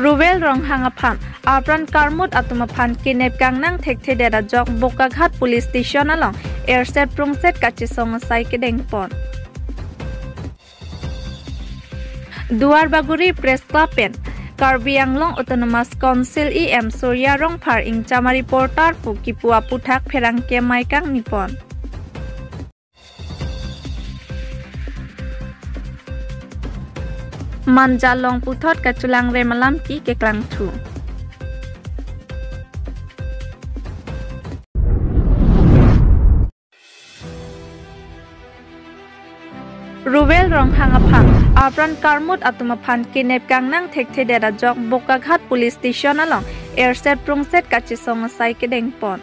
Ruwel rong hangaphan apran karmut atumaphan kinep gangnang thekthi dera jok Bokaghat police station along airset prungset kachisong sai kedengpon Duarbaguri press club pen Karbi Anglong Autonomous Council EM Surya Rongphar ing chama reporter pu kipua puthak pherangke maikang nipon Manjalong puthot kaculang remalam ki keklang thu Ruwel rong hangaphan apran karmut atumaphan kinep gangnang thekthi dera jok Bokaghat police station along airset prungset kachisong sai kedengpon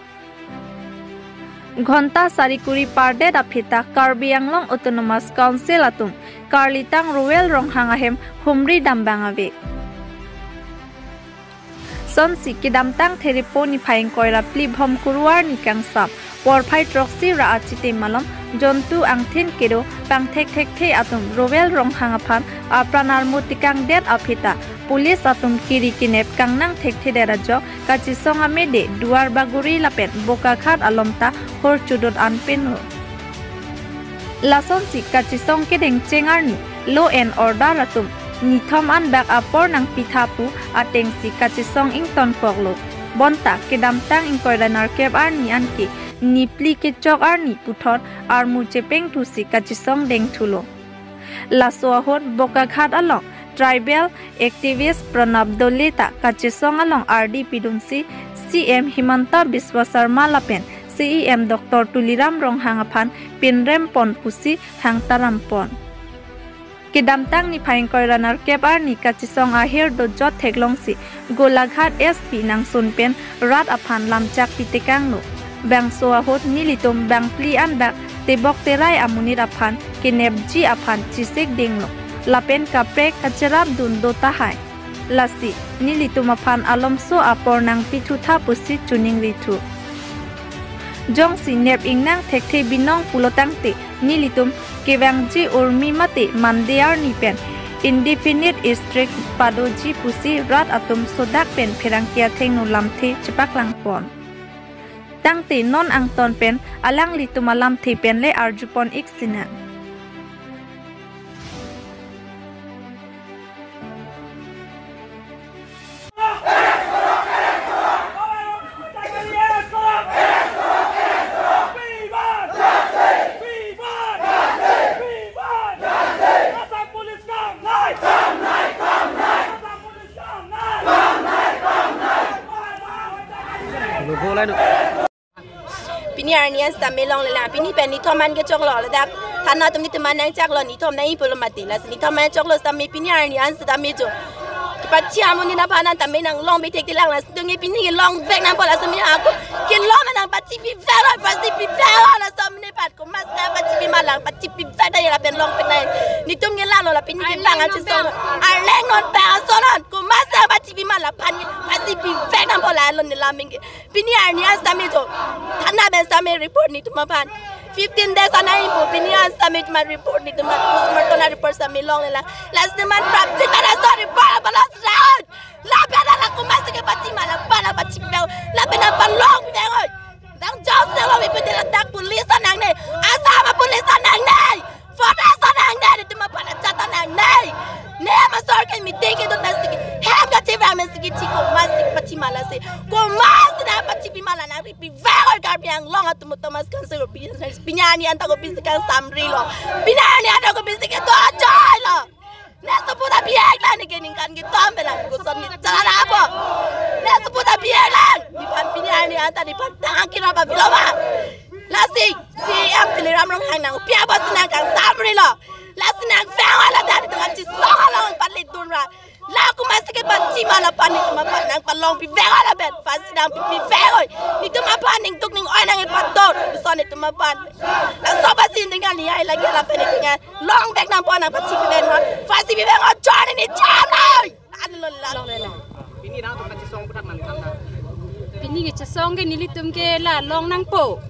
Ghonta sarikuri parde dapita Karbi Anglong Autonomous Council atum Karlitang Ruwel rong hangahem humri dambangabe Sonsi kidamtang theriponi phaing koira plibhom kuruar nikang sap Warphai troksi ra achite malom jontu angthin kero pangthek thekthei atum Ruwel rong hangaphan apranar mutikang det apita Police atum kiri kinep kangnang thekthi dera jok kachisong amede Duarbaguri lapet Bokaghat alomta hor chudot anpin Lason si kachisong kedeng cengarni law and order atum nithom an back apor nang pithapu ateng si kachisong ing ton poglo bonta kedamtang ing koidanar kep arni anki nipli ke chok arni puthot armu chepeng thu si kachisong deng thulo laso hot Bokaghat along tribal activist Pranab Dolita kachisong along RD Pidunsi CM Himanta Biswa Sarma lapen CEM Dr. Tuliram rong hangaphan pinrem pon pusi hangtaram pon Kidamtang ni phaing koiranar kep arni kachisong ahir do jot theklongsi Golaghat SP nang sunpen rat aphan lamchak pitekang no bang soa hot nilitum bang pli an bak tebok terai amunir aphan kinebji aphan chisek dingno lapen kaprek kacharap dun do tahai lasi nilitum aphan alomso apor nang pichutha pusi chuning ritu Jong si nep ingnang thekthei binong pulotangte nilitum kewangji urmi mate mandear nipen indefinite strict padoji pusi rat atum sodak pen pherangkia thengnu lamthe chepaklang pon tangte non angton pen alang litum alam the pen le arjupon iksina Pini arnian stamme long le la pini pen ni thoman ke choklo la dak thana tum ni tuman nang chaklo ni thom nai polo mati la ni thoman choklo stamme pini arnian stamme jo pachi amuni na pana tamme nang long be tek lang la stungi pini ke long bek nang pola sami aku kin long nang pachi pi vera pachi pi vera la samne pat ko mas na pachi pi malang pachi pi vera ya pen long pen nai ni tum nge la lo la pini ke pang achi song arleng non pa sonon ko mas na pachi pi malang pan pachi pi vera nang pola lo ni la mingi pini arnian stamme jo thana ben stamme report ni tuma pan 15 days anai po pinian submit my report ni tuma postmortem report sa milong la last naman practice na sorry para balas round la pena la kumasi ke pati mala para pati bel la pena palong dengoy dang just na lo ipete la tak police nang ne asama police nang ne forest nang ne tuma para chata nang ne ne ma sor kan mi take it na sige have got tv ma sige tiko masik pati mala se ko mas na pati pi mala na pi very garbi ang long at Thomas cancer pinyani anta ko pisikan samri lo pinyani anta ko pisikan to ajoy lo nasa puta bieg la ni kening kan gitu ambela ko son ni cara apa nasa puta bieg la ni pan pinyani anta ni pan tangan kira ba biloba la si am Tuliram rong hang nang pia ba sinang kan samri lo la sinang fang ala dari tengah ci soalong palit dunra la ko masike pati mala panik mapan nang palong pi vera la bet fasidang pi veroy ni to mapan ning tuk ning oy nang ipatot son itu mapan la so basi dengan ni ai lagi la pen dengan long back nang pon nang pati pi ben fasi pi ben ojon ni jam lai adlo la long la pini nang to pati song putak nang tanda pini ke chasong ke nilitum ke la long nang po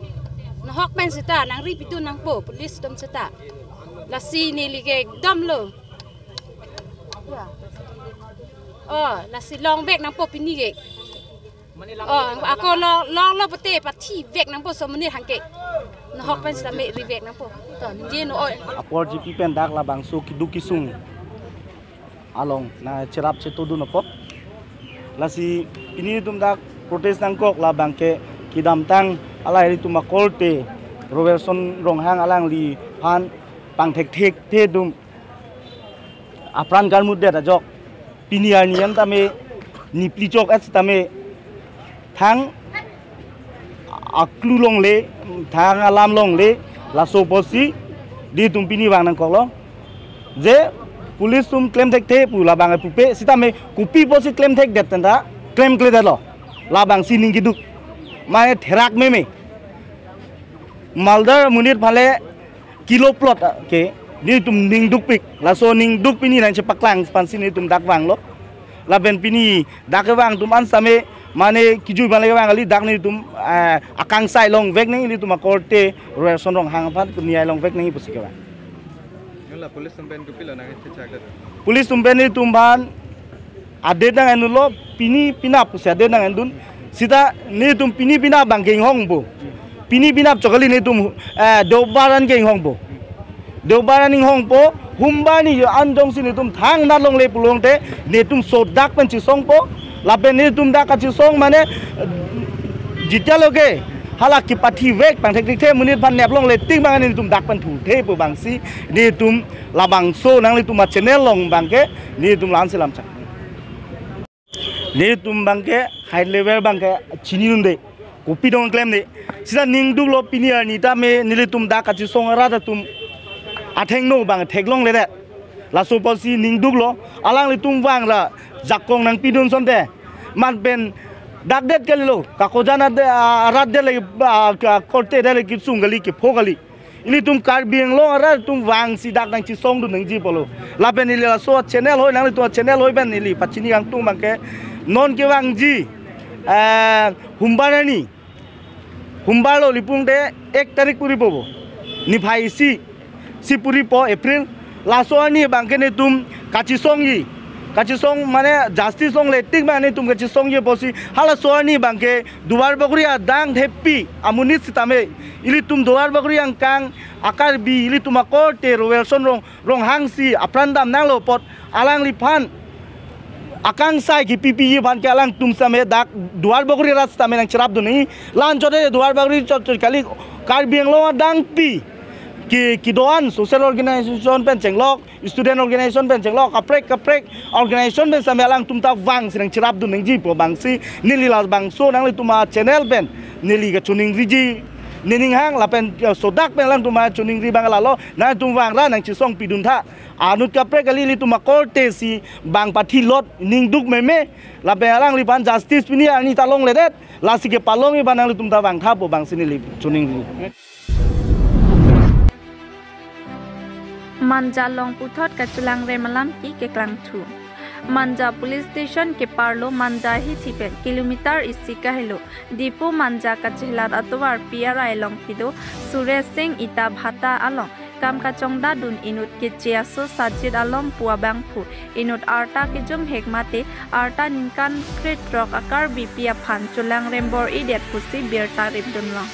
na hok men sita nang ri pitu nang po police dom sita la si ni li ke dom lo là si long vek nang po pini ge Mani lang. ako long lo pate pati vek nang po so mani hangke no hok pen sa me ri vek nang po to ni no oi apor GP pen dak la bang so kidukisung along na cerap cetu du nopo lasi ini tum dak protest nang kok la bang ke kidam tang ala ri tum kolte robertson ronghang alang li phan pang thek thek te dum apran gar mudde da jok piniar niam tame nipli chok as tame thang aklu long le thang alam long le la so posi di tum pini bang nang kok lo je police tum claim thek the pu la bang pu pe sitame kupi posi claim thek det tanda claim kle da lo la bang sining giduk mane therak me Maldar munir phale kilo plot ke ni tum ning duk pik la so ning duk pini nang cepak lang pansi ni tum dak wang lo la ben pini dak wang tum an same mane kiju bale wang ali dak ni tum akang sai long vek ni tum korte reson rong hang phan kum niai long vek ni pusi ke ba ngala police tumpen kupila nang chaga police tumpen ni tum ban ade dang anu lo pini pina pusi ade dang andun sita ni tum pini pina bang geng hong bo pini binap chokali ni tum dobaran ke hong po dobaran ning hong po humbani anjong sini tum thang na long le pulong te ni tum sodak pen chi song po laben ni tum da ka chi song mane jitya loge hala ki pathi vek pang thek thek the munit ban nep long le ting bang ni tum dak pan thu the po bang si ni tum labang so nang li tum channel long bang ke ni tum lan selam cha ni tum bang ke high level bang ke chini nun de kopi dong claim ni sida ning du lo piniar ni ta me nilitum da ka chi song ra da tum atheng no bang theklong le da la so posi ning du lo alang li tum wang la jakong nang pidun son de man ben dak det ke lo ka ko jana de rat de le ka korte de le ki sung gali ki phogali ini tum kar biang lo ra tum wang si dak nang chi song du nang ji polo la ben ni la so channel hoi nang li to channel hoi ben ni li pachini ang tum bang ke non ke wang ji humbarani Humbalo lipung de 1 tarik puri pobo ni phai si puri po April laso ani bangke ni tum kachi song mane jasti song le tik mane tum kachi song ye posi hala so ani bangke duar baguri adang happy amunit sitame ili tum duar baguri ang kang akar bi ili tum akorte roelson rong hangsi aprandam nang lo pot alang liphan akang sai ki pipi ban ke alang tum same dak duar baguri rasta me nang cherap du ni lan jode duar baguri chot kali kar biang lo dang pi ki doan social organization pen chenglok student organization pen chenglok kaprek organization pen same alang tum ta wang sinang cherap du nang ji po bang si nili las bang so nang li tuma channel pen nili ga chuning riji nining hang la pen sodak pen lang tuma chuning ri bang la lo na tum wang ra nang chi song pidun tha anut kapre kali li tuma korte si bang pathi lot ning duk meme la belang li ban justice pini ani talong ledet la sike palong i banang li tum ta wang tha po bang sini li chuning li manja long puthot ka chulang re malam ki ke klang thu manja police station ke parlo manja hi thipe kilometer isi ka helo dipo manja ka chhilat atwar PRI long pido Suresh Singh ita bhata along kam ka chongda dun inut ke chiaso sajid alom puwa bang phu inut arta ke jum hekmate arta ninkan kret rock akar bpia phan chulang rembor idet pusi berta ribdun long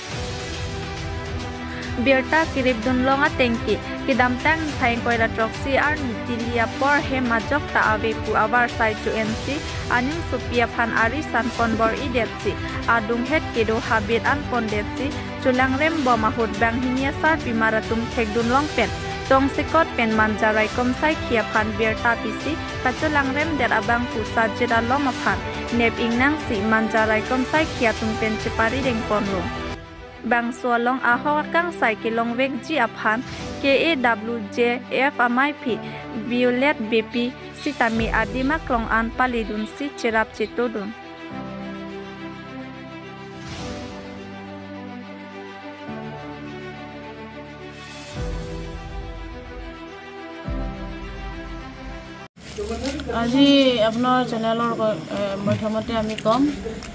berta kirib dun longa tengki kidam tang thain koira troxi ar nitilia por he majok ta ave pu awar side to NC aning supia phan ari san konbor idetsi adung het kedo habit an pondetsi chulang rem bo mahut bang hinia sar pimaratum thekdun long pen tong sikot pen manjarai kom sai khia phan berta pisi kachulang rem der abang pu sajida lom phan nep ingnang si manjarai kom sai khia tum pen chepari deng ponlo bang sualong ahor kang sai kilong vek ji aphan KAWJF MIP Violet BP sitami adima klong an palidun si cherap chitodun আজি আপনার চ্যানেলর মাধ্যমতে আমি কম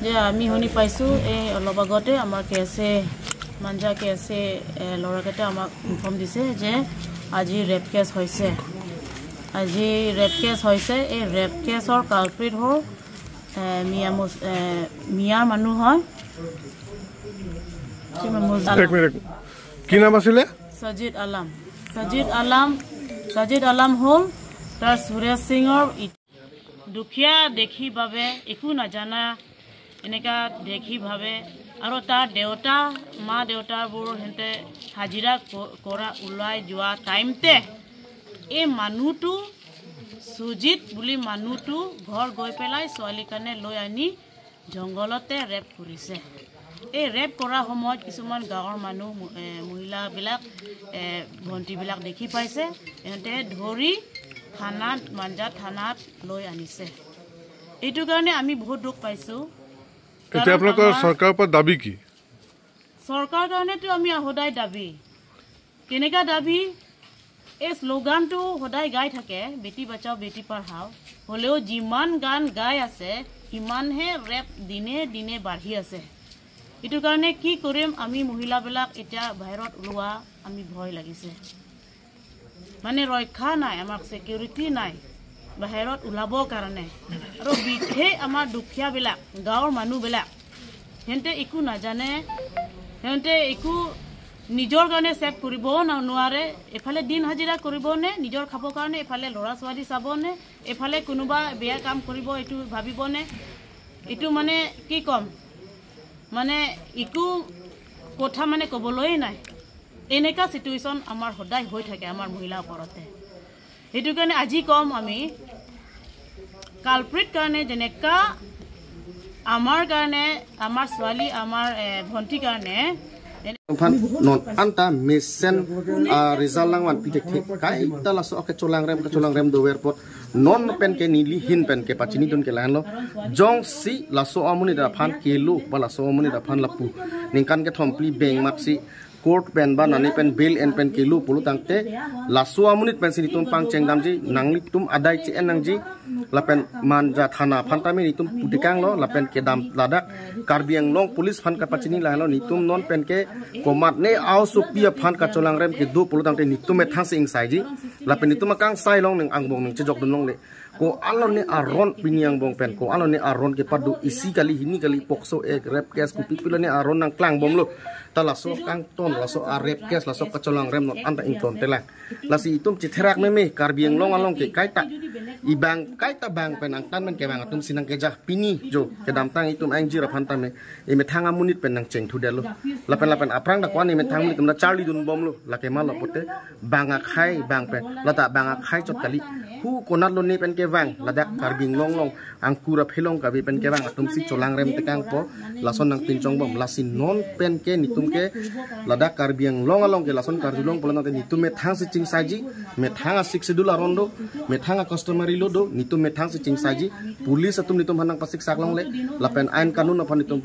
যে আমি শুনি পাইছো এই অলপ আগতে আমার কেছে মাঞ্জা কেছে লড়াকেটে আমাক ইনফর্ম দিছে যে আজি রেপ কেস হয়েছে আজি ৰেপ কেছ হৈছে এই ৰেপ কেছৰ কালপ্ৰিট হ'ল মিয়াৰ মানুহ হয় কি নাম আছিলে সজিদ আলম হ'ল তাৰ সুৰেশ সিঙৰ দুখীয়া দেখি বাবে একো নাজানা এনেকা দেখি ভাবে আৰু তাৰ দেউতা মা দেউতাবোৰ হেঁতে হাজিৰা কৰা ওলাই যোৱা টাইমতে এই মানুহটো সুজিত বুলি মানুহটো ঘৰ গৈ পেলাই ছোৱালী কাৰণে লৈ আনি জংঘলতে ৰেপ কৰিছে এই ৰেপ কৰাৰ সময়ত কিছুমান গাঁৱৰ মানুহ মহিলাবিলাক ভণ্টিবিলাক দেখি পাইছে সিহঁতে ধৰি থানাত মাঞ্জা থানাত লৈ আনিছে এইটো কাৰণে আমি বহুত দুখ পাইছোঁ এতিয়া আপোনালোকৰ চৰকাৰৰ পৰা দাবী কি চৰকাৰৰ কাৰণেতো আমি সদায় দাবী কেনেকা দাবী এই শ্লোগানটো সদায় গাই থাকে বেটি বাঁচাও বেটি পঢ়াও হ'লেও যিমান গান গাই আছে সিমানহে ৰেপ দিনে দিনে বাঢ়ি আছে এইটো কাৰণে কি কৰিম আমি মহিলাবিলাক এতিয়া বাহিৰত ওলোৱা আমি ভয় লাগিছে মানে ৰক্ষা নাই আমাৰ সিকিউৰিটি নাই বাহিৰত ওলাবৰ কাৰণে আৰু বিশেষ আমাৰ দুখীয়াবিলাক গাঁৱৰ মানুহবিলাক সিহঁতে একো নাজানে সিহঁতে একো নিজৰ কাৰণে চেভ কৰিব নোৱাৰে এফালে দিন হাজিৰা কৰিবনে নিজৰ খাবৰ কাৰণে এফালে ল'ৰা ছোৱালী চাবনে এফালে কোনোবা বেয়া কাম কৰিব এইটো ভাবিবনে এইটো মানে কি ক'ম মানে একো কথা মানে ক'বলৈ নাই এনেকা চিটুৱেশ্যন আমাৰ সদায় হৈ থাকে আমাৰ মহিলাৰ ওপৰতে সেইটো কাৰণে আজি ক'ম আমি কালপ্ৰিট কাৰণে যেনেকা আমাৰ কাৰণে আমাৰ ছোৱালী আমাৰ ভণ্টিৰ কাৰণে non anta mesen result lang wan pitek kai ta laso ke colang rem do airport non pen ke nili hin pen ke pachini don ke lan lo jong si laso amuni da phan ke lu ba laso amuni da phan lapu ningkan ke thompli bank maksi court pen ba nani pen bill and pen ke lu pulu tangte laso amuni pen sini tum pang chengdam ji nangli tum adai chi enang ji lapen manja thana phan tami ni tum putikang lo lapen ke dam ladak karbiang long police phan ka pachini la lo ni tum non pen ke komat ne au supia phan ka cholang rem ke du pulu tangte ni tum me thang sing sai ji lapen ni tum kang sai long ning angbong ning chejok dun long le ko alon ne aron piniang bong pen ko alon ne aron ke padu isi kali hini kali pokso ek rep case ku pipilo ne aron nang klang bom lo ta laso kang ton laso a rep case laso ka cholang rem non anta ing ton tela lasi itum chitherak me karbiang long along ke kaita ibang kaita bang penang tan men ke bang atum sinang kejah pini jo ke dam tang itum ang jira phan tame e me thanga munit penang cheng thu de lo lapen aprang da kwani me thang munit tum da charli dun bom lo la ke mal lo pote banga khai bang pen lata banga khai chot kali hu konat lo ni pen ke bang ladak karbing long ang kura phelong ka bi pen ke bang atum si cholang rem tekang po lason nang pinchong bom lasin non pen ke nitum ke ladak karbiang long along ke lason kardulong polana te nitum me thang si ching saji me thanga sik sedula rondo me thanga customer lodo nitum me thang si ching saji police atum nitum hanang pasik saklong le lapen ain kanun apa nitum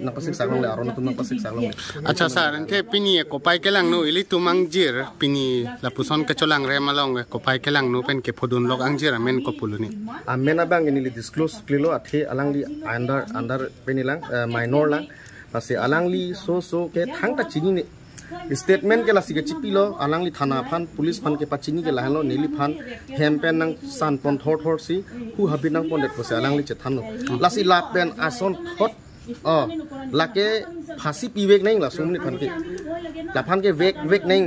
nang pasik saklong le aron atum nang pasik saklong le acha sar ente pini ko pai kelang no ili tumang jir pini lapuson ke cholang rem along ko pai kelang no pen ke podun log angjir amen ko puluni amen abang ini li disclose klilo athe alang li under penilang minor lang pasti alang li so ke thang ta chini ni statement ke lasi ke chipilo alang li thana phan police phan ke pachini ke lahalo nili phan hempen nang san pon thor si hu habin nang pon det pose alang li che thano lasi la pen ason thot lake phasi piwek nang la sumni phan ke la phan ke vek nang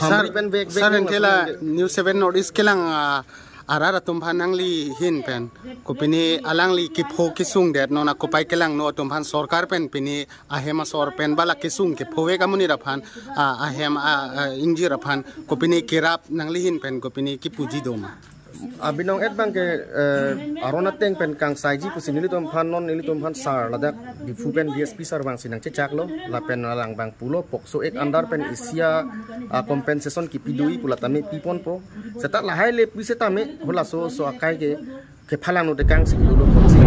sar entela news 7 notice kelang arara tumphan nangli hin pen kopini alangli kipho kisung det nona kopai kelang no tumphan sarkar pen pini ahema sor pen bala kisung ke phowe kamuni raphan ahem inji raphan kopini kirap nangli hin pen kopini ki puji doma abinong et bang ke arona teng pen kang saiji pusin ili tumphan non ili tumphan sar ladak di fupen DSP sar bang sinang cecak lo la pen lang bang pulo pokso ek andar pen isia compensation ki pidui pulatame pipon po setat lahai le pisetame hola so akai ke phalang no de kang sik lo poksi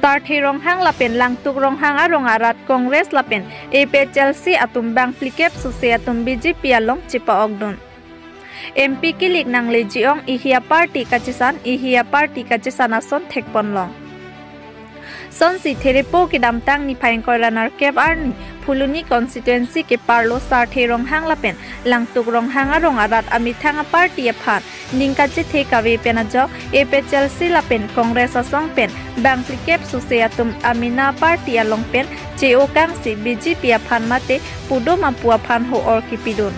Starthi ronghang lapen langtuk ronghang arong arat Kongres lapen APHLC atum bang plikep susi atum BJP along chipa ogdun MP kilik nang lejiong ihia party kachisan ason thekpon long son si therepo ki damtang ni phain koiranar kep arni Phuluni constituency ke parlo sarthe ronghang lapen langtuk ronghang arong arat amithanga party aphan ningka chithe kawe penajo epe Chelsea lapen Congress asong pen bangklikep suseatum amina party along pen cheo kangsi BJP aphan mate pudo mapua phan ho or kipidun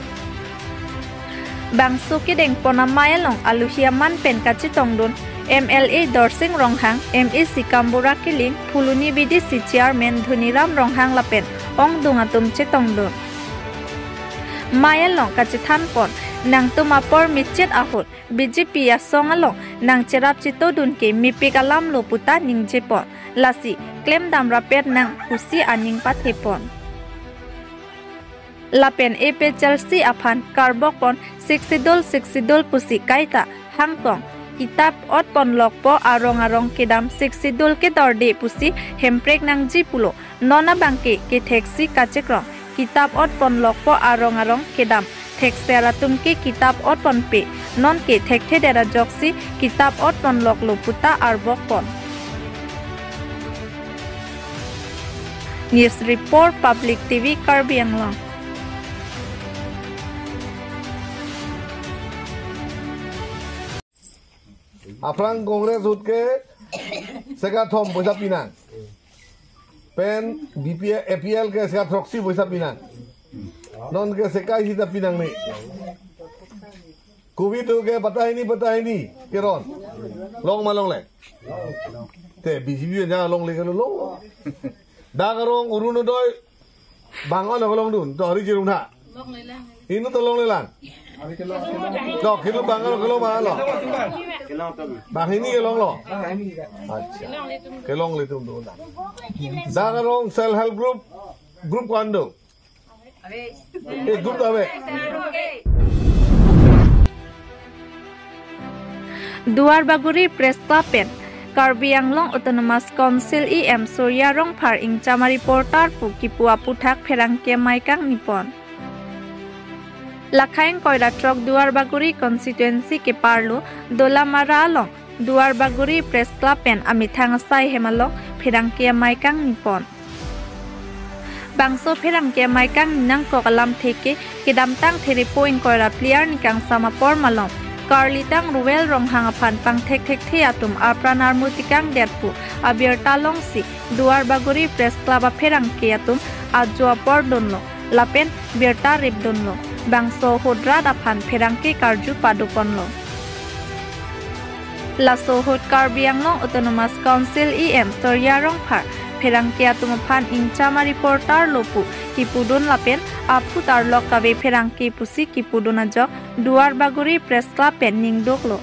bangsu kideng ponamaya long aluhiaman pen kachitongdun MLA Dorsing Ronghang, MEC Kambura Kiling, Phuluni BDC Chairman Dhuniram Ronghang lapen ong dungatum chitongdun. Maya long kachithan pon nang tumapor mitchet ahut BJP asong along nang cherap chitodun ke mipik alam lo puta ningjepon lasi claim dam rapet nang pusi aning pathepon. Lapen epe Chelsea aphan karbokpon 60 pusi kaita hangkong kitab ot pon lokpo arong kedam 60 ke torde pusi hemprek nang jipulo nona bangke ke theksi kachekrong kitab ot pon lokpo arong kedam thekseratum ke kitab ot pon pe non ke thekhe dera joksi kitab ot pon loklo puta arbok pon. News report Public TV Karbi Anglong. Aprang Kongres utke sega thom boisa pinang pen BPL APL ke sega proxy boisa pinang non ke seka hita pinang ni covid ke pata ini keron long malong le te BJP nya long le ke long dagarong urun doi bangon long dun to hari jirung na inu to long le lan Kau kilo bangal kilo mana lo? Bang ini kelong lo. Kelong itu tu. Dagarong self help group kandung. Group apa? Duarbaguri Press Club pen Karbi Anglong Autonomous Council EM Surya Rongphar ing chama reporter pu kipua puthak pherangke maikang nipon. Lakhain koida trok Duarbaguri constituency ke parlo dolamara along Duarbaguri Press Club pen amithang sai hemalong pherangke maikang nipon. Bangso pherangke maikang nang kokalam theke kedamtang theripo ing koira player nikang samapor malong Karlitang Ruel Ronghang aphan pang thek theatum apran armutikang detpu abierta longsi Duarbaguri Press Club pherangke atum ajwa pordonlo lapen berta ribdonlo bangso hodra aphan pherangke karju paduponlo laso hod Karbi Anglong Autonomous Council EM Surya Rongphar pherangke atum aphan ingchama reporter lopu kipudon lapen apu tarlok kawe pherangke pusi kipudon ajok Duarbaguri Press Club pen ningdoklo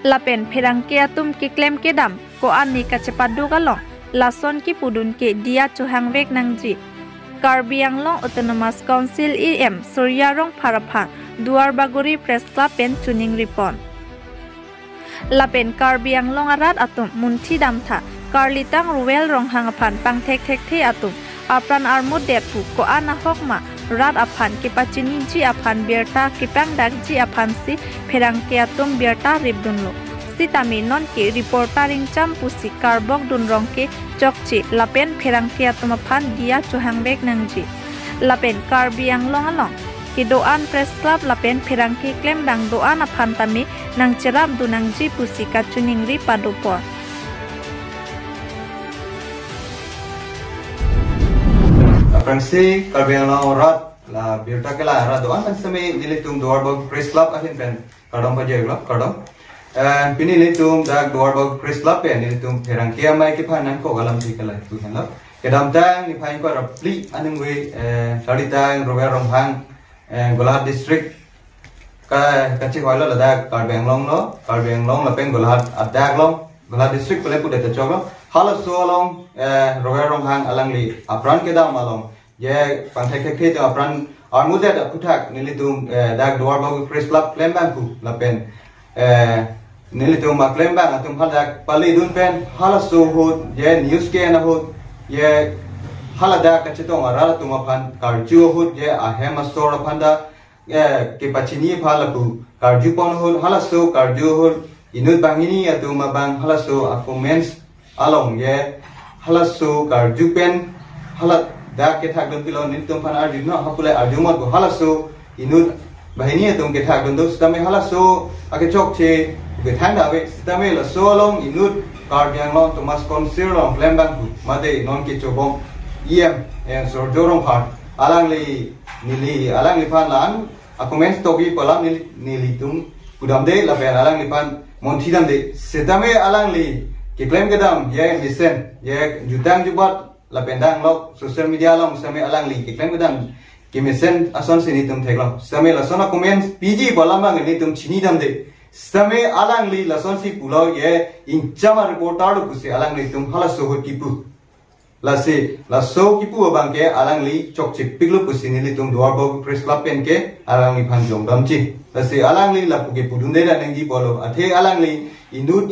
lapen pherangke atum ki claim kedam ko ani kachepadu galong lason kipudun ke dia chohangwek nangji Karbi Anglong Autonomous Council EM Surya Rongphar aphan Duarbaguri Press Club pen tuning ripon lapen Karbi Anglong arat atum munthi damtha Karlitang Ruel Ronghang aphan pang thek atum apran armud detpu ko ana hokma rat aphan kipachini ji aphan berta kipang dagji aphan si pherangke atum berta ribdunlo sitami non ke reportering champusi karbok dun rongke chokchi lapen pherangke atum aphan dia chohangbek nangji lapen Karbi Anglong along ki doan Press Club lapen pherangke claim dang doan aphan tami nang cherap dunangji pusi kachuningri padopor Prangsi Karbi Anglong rat la birta kala rat doan kan sami nilitum Duarbaguri Press Club ahin pen kadam pajeglo kadam pini nilitum dak Duarbaguri Press Club pen nilitum pherangke amai ki phanan ko galam thikala tu hanla kedam tang ni phain ko rapli anung we sadita Ruel Ronghang Golhat district ka kachi hoilo ladak Karbi Anglong lo Karbi Anglong lapen Golhat adak long Golhat district pele pu deta choglo hala so along Ruel Ronghang alangli apran kedam along ye pangthek to apran armude da puthak nilitum dak Duarbaguri Press Club claim banku lapen nilitum ma claim bang atum hadak pali dun pen hala so hot ye news ke na hot ye hala da kachitong ara tum aphan karju hot ye ahem astor aphanda ke pachini phalapu karju pon hot hala so karju hot inut bangini atum bang hala so comments along ye hala so karju pen hala dak ke thak don pilo ni tum phan arju no hapule arju mot ko halasu inut bahini tum ke thak don stame halasu ake chok che ke thang da we stame la solong inut karbiang long Thomas Konsir long lembang ku mate non ke chobong yang sor jorong phan alang li phan lan akumen stoki palam nili tum kudam de la pen alang li phan monthi dam de setame alang li ke claim kedam ye misen ye jutang jubat la pendang lok social media long same alang li ke claim kedam ke misen ason sini tum theklo same la sona comment pg balama ni tum chini dam de same alang li la son si pulo ye in chama reporter ku se alang li tum hala so kipu la so kipu bang ke alang li chok chik piglo ku sini li tum Dwarbo Press Club pen ke alang li phan jong dam chi la se alang li la pu ke pudun de da ngi bolo athe alang li inut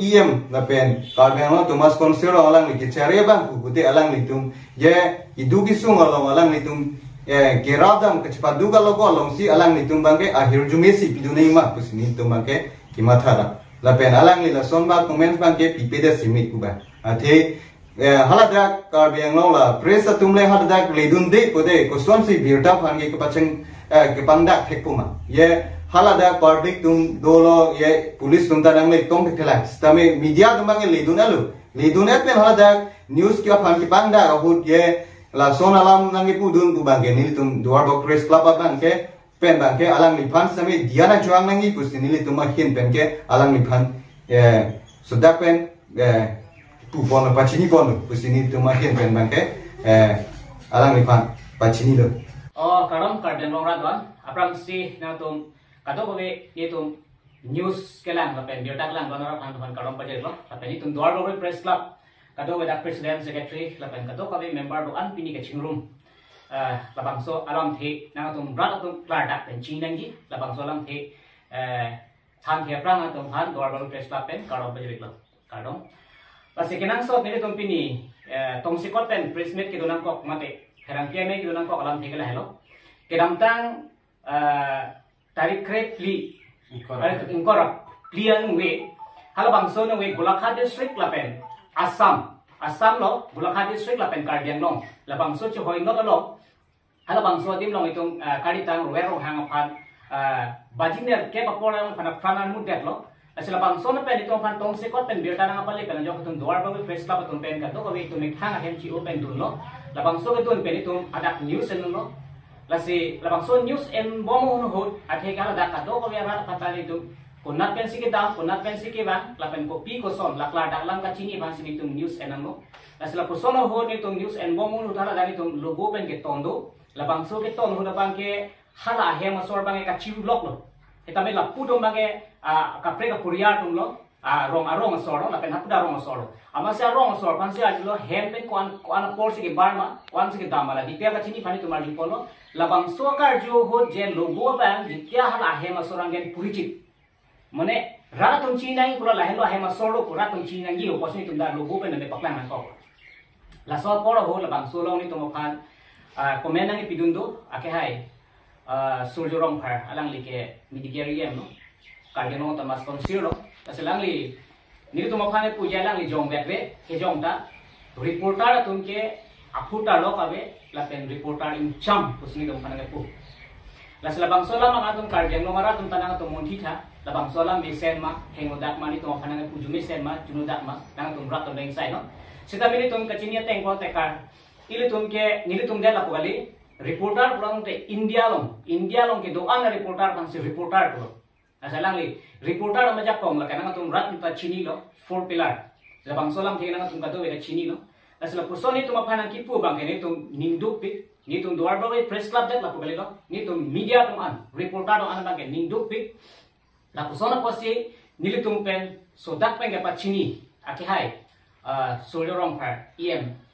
la pen karbiang Thomas Konsir alang li ke chare bang ku te alang li tum ye idu ki sung alang li tum ke radam ke chpadu ga logo long si alang li tum bang ke ahir jumesi pidunei ma ku sini tum bang ke kimathara la pen alang li la son ba comments bang ke pipeda simit ku ba athe haladak karbiang la press tum le haladak le dun de pode ko son si birta phan ke pacheng ke pangdak thekuma ye halada public tum dolo ye police tum tadang le tong thela stame media tum bang le dun pen halada news kya phan ki pangda hut ye la son alam nangi pudun ku bang ke ni tum Dwarbo Press Club bang ke pen bang ke alang li phan same diana chuang nangi ku sini li tum hin pen ke alang li phan sudak pen tu pon pachini pon ku sini tum hin pen bang ke alang li phan pachini lo karam karden long radwan apram si na tum kato ko ye tum news kelang la pen biota kelang donor phan karam paje lo tapi ni tum Dwarbo Press Club kato ko dak president secretary la pen kato ko member do an pini ke chingrum labang so alam the na tum brat tum klar dak pen chinangi labang so alam the than the prang tum han Dwarbo Press Club pen karam paje lo kadong pasi kenang so ni tum pini tong sikot pen pressmate ke donang kok mate herang kia me ke donang kok alam the ke la hello kedam tang tarik krep pli inkorap plian we halo bangso no we Golakha district la pen Assam lo Golakha district la pen karbiang long la bangso che hoi ngot lo halo bangso dim long itung karitang ruero hang phan bajiner ke bapor ang phanan mudet lo asila bangso na pen itong phan tong sekot pen birta na pali pen jok tung Dwarbo Press Club tung pen ka to ko we tung hang hem chi open dun lo la bangso ke dun pen itong adak news en lo lasi labangso news en bomo no hot athe kala da ka do ko biara patali tu kunat pen sike da kunat pen sike ban la pen kopi ko son la kla da lam ka chini ban sini tu news en no lasi la posono ho ni tu news en bomo no dala dari tu logo pen ke tondo labangso ke ton ho da bang ke hala he masor bang ka chiu lok lo eta me la pudom bang ke ka pre ka puria tu lo arong soro la pen hapuda rong soro amasya rong soro pan sia jilo hem pen ko an por sike barma kwan sike damala dipya ka chini pani tu mar polo labang sokar jo ho je logo bang ditya hala hema sorangen purichit mane ra tum chinang pura la helo hema solo pura tum chinang gi oposni tum da logo ben ne paklan ko la so por ho labang solo ni tum phan komen nang pidundo ake hai surjorong phar alang like midigeriam no kargeno Thomas Konsir lo asalang li ni tum phan puja lang li jong betwe ke jong ta reporter tum ke aputa lo kabe la pen reporter in cham pusni dum panang pu la selabang sola ma tum karjang no mara tum tanang tum monthi tha labang sola mesen ma hengodak mani tum panang pu jume sen ma junudak ma nang tum rat tum deng sai no sita mini tum kachinia teng ko tekar ili tum ke nili tum de la pugali reporter pulang te India long ke do an reporter pan si reporter pulo asalang li reporter ma jak kong la kanang tum rat ta chini lo 4 pillar labang solam ke nang tum ka do we chini lo asla pusoni tum aphanang kipu bang ni tum ninduk pi ni tum Dwarbo Press Club det la pugale lo ni tum media tum an reporter do an bang ninduk pi la pusona posi nili tum pen sodak pen pa chini aki hai solorong par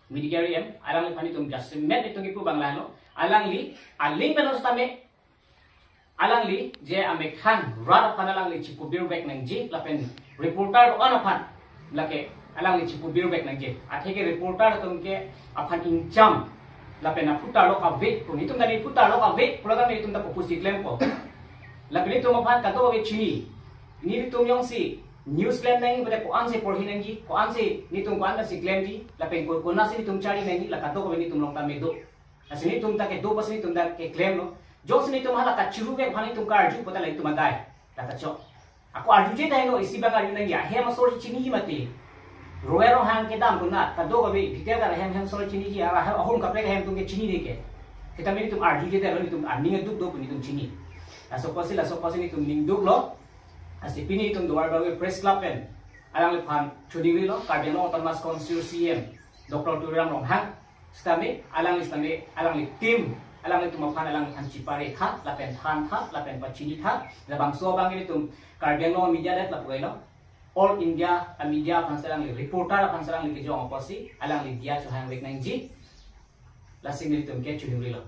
midigariam alang li pani tum just met itu kipu bang la lo alang li aling penos tame alang li je ame khan rad panalang li chipu birwek nang ji la pen reporter do an aphan lake alang li chipu birwek nang je athe ke reporter tum ke aphan incam la pena puta lo ka ve ko ni tum dani puta lo ka ve program ni tum da popusi claim ko la pili tum aphan ka to ve chini ni tum yong si news claim nang bade ko an se por hinang ji ko an se ni tum ko an si claim ji la pen ko na se ni tum chari nang la ka to ko ni tum long ta me do Asini tum tak ke do pas ni tum tak ke claim lo. Jo sini tum hala ka chiru be khani tum ka arju pata lai tum adai. Kata chok. Aku arju je dai no isi ba ka arju nang ya. He ma sori chini ji mati. Roero hang ke dam kunat ka do ka be bitia ka hem sori chini ji ara ahum ka pre ka hem tum ke chini de ke. Kita mini tum arju je dai lo ni tum aning duk do puni tum chini. Aso pasi ni tum ning duk lo. Asi pini tum doar ba press club pen. Alang le phan chudi lo Cardinal Autonomous Constituency Dr. Turam Long Hang. Stame alang li tim alang li tumaphan alang han cipare tha lapen than tha lapen pachini tha labang so bang ini tum Cardinal media dat lap lo all India media pansalang li reporter pansalang li kejong oposi alang li dia chu hang wek nang ji lasing li tum ke chuduri lo